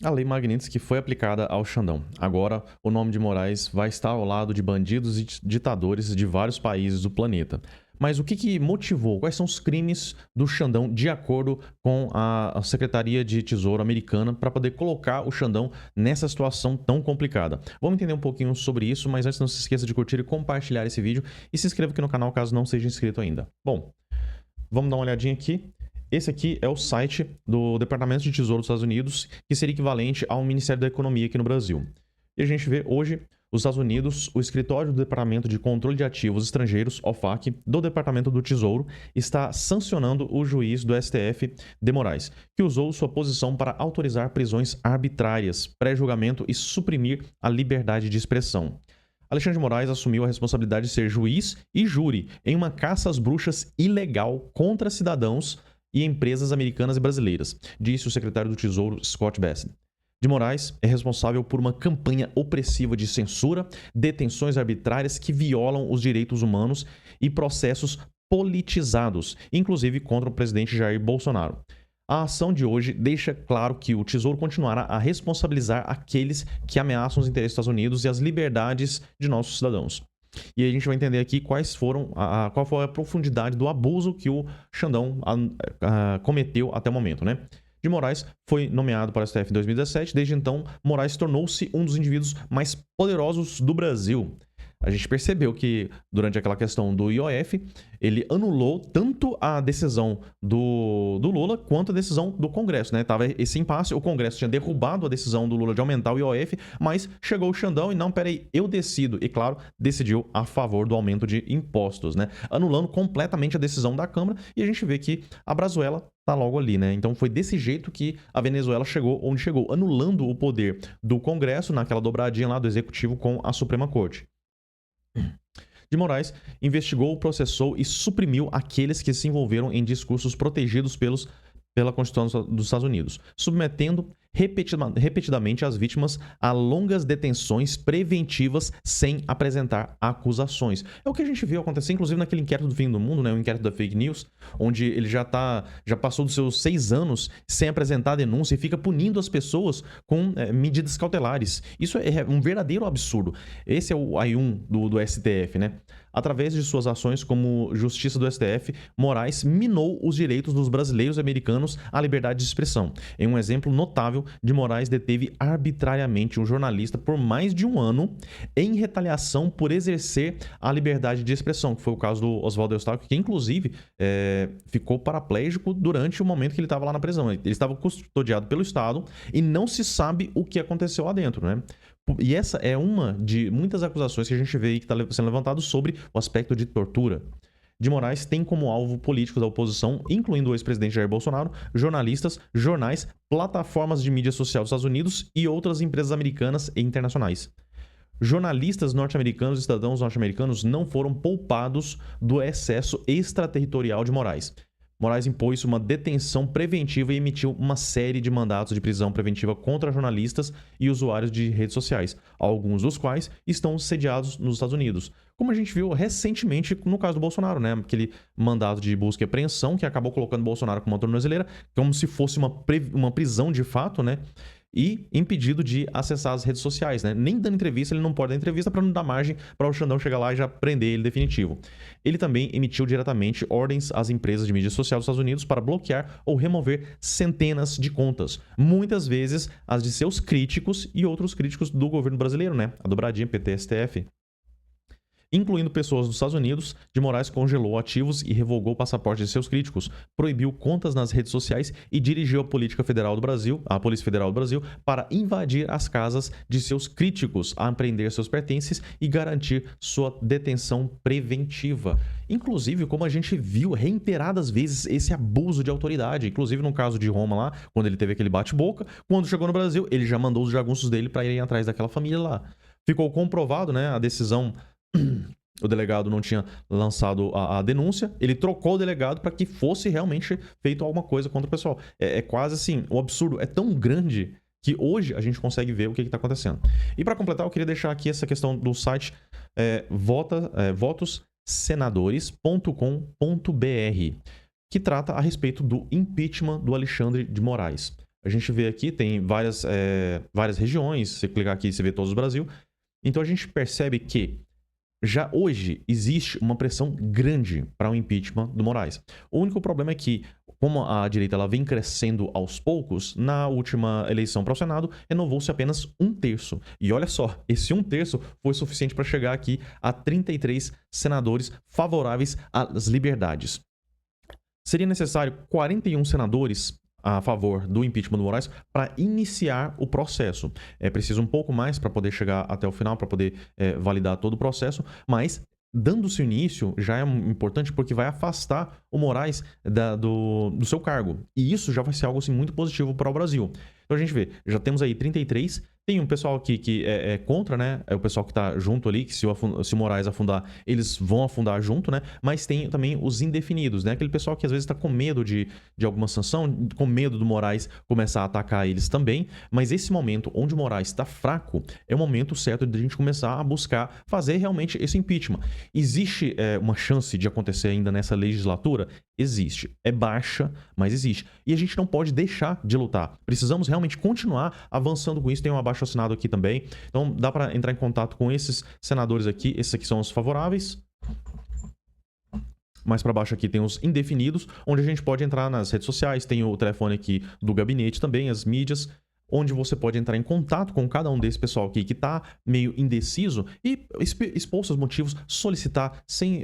A Lei Magnitsky foi aplicada ao Xandão. Agora, o nome de Moraes vai estar ao lado de bandidos e ditadores de vários países do planeta. Mas o que motivou? Quais são os crimes do Xandão de acordo com a Secretaria de Tesouro americana para poder colocar o Xandão nessa situação tão complicada? Vamos entender um pouquinho sobre isso, mas antes não se esqueça de curtir e compartilhar esse vídeo e se inscreva aqui no canal caso não seja inscrito ainda. Bom, vamos dar uma olhadinha aqui. Esse aqui é o site do Departamento de Tesouro dos Estados Unidos, que seria equivalente ao Ministério da Economia aqui no Brasil. E a gente vê hoje, os Estados Unidos, o escritório do Departamento de Controle de Ativos Estrangeiros, OFAC, do Departamento do Tesouro, está sancionando o juiz do STF, de Moraes, que usou sua posição para autorizar prisões arbitrárias, pré-julgamento e suprimir a liberdade de expressão. Alexandre de Moraes assumiu a responsabilidade de ser juiz e júri em uma caça às bruxas ilegal contra cidadãos e empresas americanas e brasileiras, disse o secretário do Tesouro Scott Bessent. De Moraes é responsável por uma campanha opressiva de censura, detenções arbitrárias que violam os direitos humanos e processos politizados, inclusive contra o presidente Jair Bolsonaro. A ação de hoje deixa claro que o Tesouro continuará a responsabilizar aqueles que ameaçam os interesses dos Estados Unidos e as liberdades de nossos cidadãos. E aí a gente vai entender aqui qual foi a profundidade do abuso que o Xandão cometeu até o momento, né? De Moraes foi nomeado para o STF em 2017. Desde então, Moraes tornou-se um dos indivíduos mais poderosos do Brasil. A gente percebeu que, durante aquela questão do IOF, ele anulou tanto a decisão do Lula quanto a decisão do Congresso, né? Tava esse impasse, o Congresso tinha derrubado a decisão do Lula de aumentar o IOF, mas chegou o Xandão e não, peraí, eu decido. E, claro, decidiu a favor do aumento de impostos, né? Anulando completamente a decisão da Câmara, e a gente vê que a Brazuela tá logo ali, né? Então foi desse jeito que a Venezuela chegou onde chegou, anulando o poder do Congresso naquela dobradinha lá do Executivo com a Suprema Corte. De Moraes investigou, processou e suprimiu aqueles que se envolveram em discursos protegidos pela Constituição dos Estados Unidos, submetendo repetidamente as vítimas a longas detenções preventivas sem apresentar acusações. É o que a gente viu acontecer, inclusive, naquele inquérito do fim do mundo, né? O inquérito da fake news, onde ele já passou dos seus 6 anos sem apresentar denúncia e fica punindo as pessoas com medidas cautelares. Isso é um verdadeiro absurdo. Esse é o AI-1 do STF, né? Através de suas ações como justiça do STF, Moraes minou os direitos dos brasileiros e americanos à liberdade de expressão. Em um exemplo notável, de Moraes deteve arbitrariamente um jornalista por mais de um ano em retaliação por exercer a liberdade de expressão, que foi o caso do Oswaldo Eustáquio, que inclusive ficou paraplégico durante o momento que ele estava lá na prisão. Ele estava custodiado pelo Estado e não se sabe o que aconteceu lá dentro, né? E essa é uma de muitas acusações que a gente vê aí que está sendo levantado sobre o aspecto de tortura. De Moraes tem como alvo políticos da oposição, incluindo o ex-presidente Jair Bolsonaro, jornalistas, jornais, plataformas de mídia social dos Estados Unidos e outras empresas americanas e internacionais. Jornalistas norte-americanos e cidadãos norte-americanos não foram poupados do excesso extraterritorial de Moraes. Moraes impôs uma detenção preventiva e emitiu uma série de mandatos de prisão preventiva contra jornalistas e usuários de redes sociais, alguns dos quais estão sediados nos Estados Unidos. Como a gente viu recentemente no caso do Bolsonaro, né? Aquele mandado de busca e apreensão que acabou colocando Bolsonaro como uma tornozeleira, como se fosse uma prisão de fato, né? E impedido de acessar as redes sociais, né? Nem dando entrevista, ele não pode dar entrevista para não dar margem para o Xandão chegar lá e já prender ele definitivo. Ele também emitiu diretamente ordens às empresas de mídia social dos Estados Unidos para bloquear ou remover centenas de contas, muitas vezes as de seus críticos e outros críticos do governo brasileiro, né? A dobradinha PT-STF. Incluindo pessoas dos Estados Unidos, de Moraes congelou ativos e revogou o passaporte de seus críticos, proibiu contas nas redes sociais e dirigiu a Polícia Federal do Brasil, para invadir as casas de seus críticos, apreender seus pertences e garantir sua detenção preventiva. Inclusive, como a gente viu reiteradas vezes esse abuso de autoridade, inclusive no caso de Roma lá, quando ele teve aquele bate-boca, quando chegou no Brasil, ele já mandou os jagunços dele para irem atrás daquela família lá. Ficou comprovado, né, a decisão. O delegado não tinha lançado a denúncia, ele trocou o delegado para que fosse realmente feito alguma coisa contra o pessoal. É quase assim, o absurdo é tão grande que hoje a gente consegue ver o que está acontecendo. E para completar, eu queria deixar aqui essa questão do site votossenadores.com.br, que trata a respeito do impeachment do Alexandre de Moraes. A gente vê aqui, tem várias regiões, se clicar aqui, você vê todos o Brasil. Então a gente percebe que já hoje existe uma pressão grande para o impeachment do Moraes. O único problema é que, como a direita ela vem crescendo aos poucos, na última eleição para o Senado, renovou-se apenas 1/3. E olha só, esse 1/3 foi suficiente para chegar aqui a 33 senadores favoráveis às liberdades. Seria necessário 41 senadores a favor do impeachment do Moraes para iniciar o processo. É preciso um pouco mais para poder chegar até o final, para poder validar todo o processo, mas dando-se o início já é importante porque vai afastar o Moraes do seu cargo. E isso já vai ser algo assim, muito positivo para o Brasil. Então a gente vê, já temos aí 33, tem um pessoal aqui que é contra, né? É o pessoal que tá junto ali, que se o Moraes afundar, eles vão afundar junto, né? Mas tem também os indefinidos, né? Aquele pessoal que às vezes tá com medo de alguma sanção, com medo do Moraes começar a atacar eles também. Mas esse momento onde o Moraes tá fraco, é o momento certo de a gente começar a buscar fazer realmente esse impeachment. Existe uma chance de acontecer ainda nessa legislatura? Existe. É baixa, mas existe. E a gente não pode deixar de lutar. Precisamos realmente continuar avançando com isso. Tem um abaixo assinado aqui também. Então dá para entrar em contato com esses senadores aqui. Esses aqui são os favoráveis. Mais para baixo aqui tem os indefinidos, onde a gente pode entrar nas redes sociais. Tem o telefone aqui do gabinete também, as mídias, onde você pode entrar em contato com cada um desse pessoal aqui que está meio indeciso e expor seus motivos, solicitar sem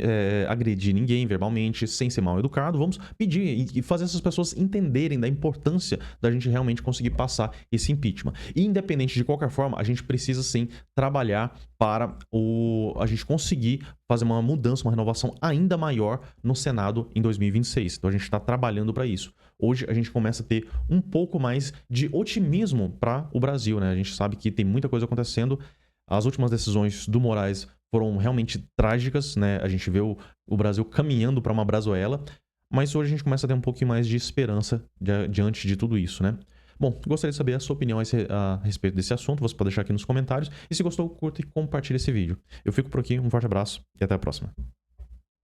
agredir ninguém verbalmente, sem ser mal educado. Vamos pedir e fazer essas pessoas entenderem da importância da gente realmente conseguir passar esse impeachment. E independente de qualquer forma, a gente precisa sim trabalhar para a gente conseguir fazer uma mudança, uma renovação ainda maior no Senado em 2026. Então a gente está trabalhando para isso. Hoje a gente começa a ter um pouco mais de otimismo para o Brasil, né? A gente sabe que tem muita coisa acontecendo. As últimas decisões do Moraes foram realmente trágicas, né? A gente vê o Brasil caminhando para uma brasoela, mas hoje a gente começa a ter um pouquinho mais de esperança diante de tudo isso, né? Bom, gostaria de saber a sua opinião a respeito desse assunto. Você pode deixar aqui nos comentários. E se gostou, curta e compartilhe esse vídeo. Eu fico por aqui, um forte abraço e até a próxima.